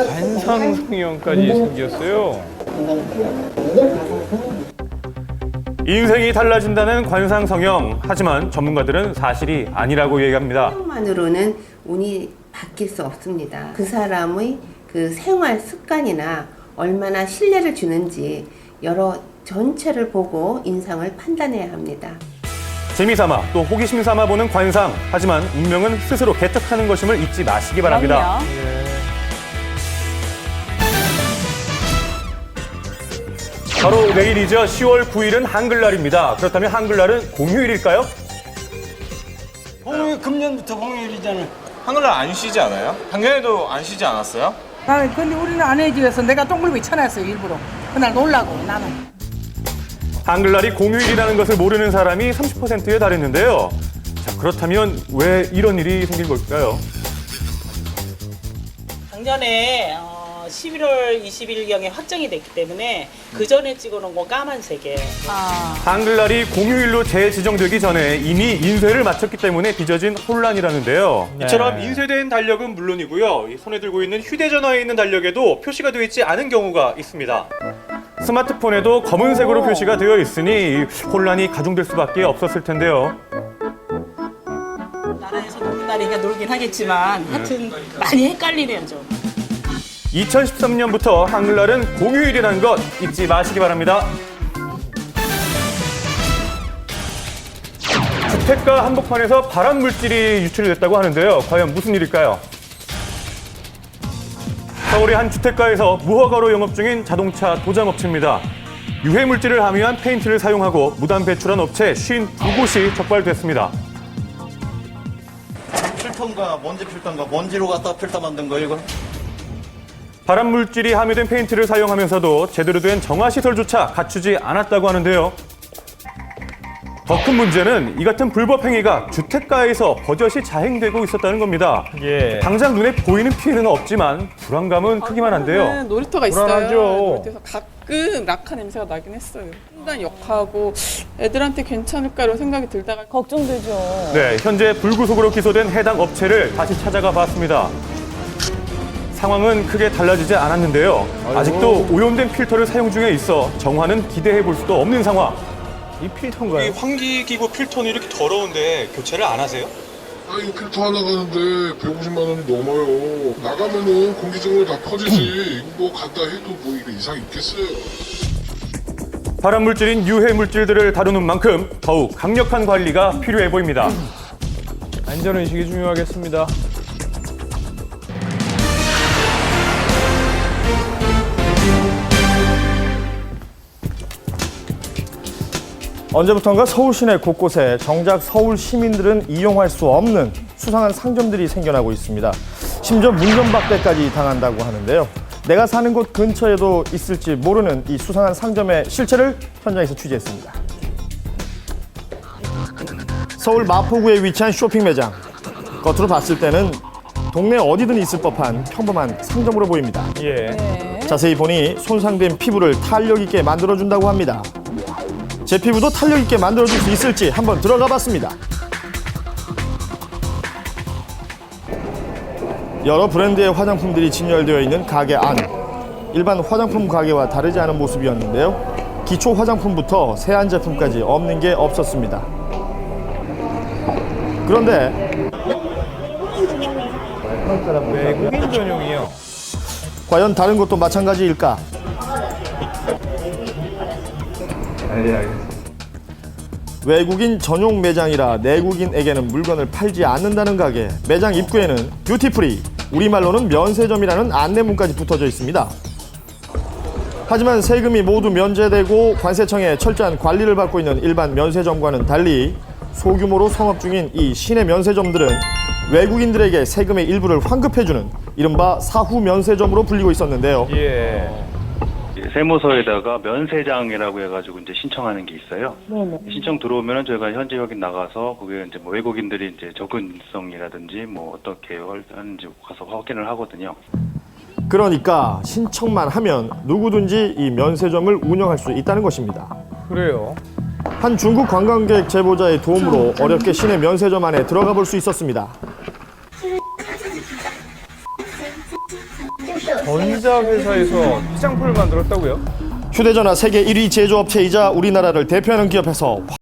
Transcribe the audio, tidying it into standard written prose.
관상 성형까지 생겼어요. 인생이 달라진다는 관상 성형. 하지만 전문가들은 사실이 아니라고 얘기합니다. 성형만으로는 운이 바뀔 수 없습니다. 그 사람의 그 생활 습관이나 얼마나 신뢰를 주는지 여러 전체를 보고 인상을 판단해야 합니다. 재미삼아 또 호기심 삼아 보는 관상. 하지만 운명은 스스로 개척하는 것임을 잊지 마시기 바랍니다. 바로 내일이죠. 10월 9일은 한글날입니다. 그렇다면 한글날은 공휴일일까요? 금년부터 공휴일이잖아요. 한글날 안 쉬지 않아요? 작년에도 안 쉬지 않았어요? 아, 근데 우리는 안 해지 그래서 내가 동물비 쳐놨어요, 일부러. 그날 놀라고, 나는. 한글날이 공휴일이라는 것을 모르는 사람이 30%에 달했는데요. 자, 그렇다면 왜 이런 일이 생긴 걸까요? 작년에 11월 20일경에 확정이 됐기 때문에 그 전에 찍어놓은 건 까만색이에요. 한글날이 공휴일로 재지정되기 전에 이미 인쇄를 마쳤기 때문에 빚어진 혼란이라는데요. 이처럼 인쇄된 달력은 물론이고요. 이 손에 들고 있는 휴대전화에 있는 달력에도 표시가 되어 있지 않은 경우가 있습니다. 스마트폰에도 검은색으로 표시가 되어 있으니 혼란이 가중될 수밖에 없었을 텐데요. 나라에서 노는 날이니까 놀긴 하겠지만 하여튼 많이 헷갈리네요, 좀. 2013년부터 한글날은 공휴일이라는 것 잊지 마시기 바랍니다. 주택가 한복판에서 발암 물질이 유출됐다고 하는데요. 과연 무슨 일일까요? 서울의 한 주택가에서 무허가로 영업 중인 자동차 도장업체입니다. 유해 물질을 함유한 페인트를 사용하고 무단 배출한 업체 52곳이 적발됐습니다. 필터인가 먼지 필터인가 먼지로 갖다 필터 만든 거 이거. 발암 물질이 함유된 페인트를 사용하면서도 제대로 된 정화시설조차 갖추지 않았다고 하는데요. 더 큰 문제는 이 같은 불법 행위가 주택가에서 버젓이 자행되고 있었다는 겁니다. 당장 눈에 보이는 피해는 없지만 불안감은 크기만 한데요. 놀이터가 있어요. 불안하죠. 놀이터에서 가끔 낙하 냄새가 나긴 했어요. 순간 역하고 애들한테 괜찮을까 이런 생각이 들다가 걱정되죠. 네, 현재 불구속으로 기소된 해당 업체를 다시 찾아가 봤습니다. 상황은 크게 달라지지 않았는데요. 아직도 오염된 필터를 사용 중에 있어 정화는 기대해 볼 수도 없는 상황. 이 필터인가요? 이 환기기구 필터는 이렇게 더러운데 교체를 안 하세요? 아니 필터 하나 가는데 150만 원이 넘어요. 나가면은 공기중으로 다 퍼지지. 이거 갖다 해도 뭐 이거 이상 있겠어요. 발암 물질인 유해 물질들을 다루는 만큼 더욱 강력한 관리가 필요해 보입니다. 안전의식이 중요하겠습니다. 언제부턴가 서울 시내 곳곳에 정작 서울 시민들은 이용할 수 없는 수상한 상점들이 생겨나고 있습니다. 심지어 문전박대까지 당한다고 하는데요. 내가 사는 곳 근처에도 있을지 모르는 이 수상한 상점의 실체를 현장에서 취재했습니다. 서울 마포구에 위치한 쇼핑 매장. 겉으로 봤을 때는 동네 어디든 있을 법한 평범한 상점으로 보입니다. 자세히 보니 손상된 피부를 탄력 있게 만들어준다고 합니다. 제 피부도 탄력 있게 만들어줄 수 있을지 한번 들어가 봤습니다. 여러 브랜드의 화장품들이 진열되어 있는 가게 안. 일반 화장품 가게와 다르지 않은 모습이었는데요. 기초 화장품부터 세안 제품까지 없는 게 없었습니다. 그런데 외국인 전용이요. 과연 다른 곳도 마찬가지일까? 외국인 전용 매장이라 내국인에게는 물건을 팔지 않는다는 가게. 매장 입구에는 듀티프리, 우리말로는 면세점이라는 안내문까지 붙어져 있습니다. 하지만 세금이 모두 면제되고 관세청의 철저한 관리를 받고 있는 일반 면세점과는 달리 소규모로 성업 중인 이 시내 면세점들은 외국인들에게 세금의 일부를 환급해주는 이른바 사후 면세점으로 불리고 있었는데요. 세무서에다가 면세장이라고 해가지고 이제 신청하는 게 있어요. 신청 들어오면은 저희가 현지 확인 나가서 그게 이제 뭐 외국인들이 이제 접근성이라든지 뭐 어떻게 하는지 가서 확인을 하거든요. 그러니까 신청만 하면 누구든지 이 면세점을 운영할 수 있다는 것입니다. 그래요? 한 중국 관광객 제보자의 도움으로 어렵게 시내 면세점 안에 들어가 볼 수 있었습니다. 전자회사에서 화장품을 만들었다고요? 휴대전화 세계 1위 제조업체이자 우리나라를 대표하는 기업에서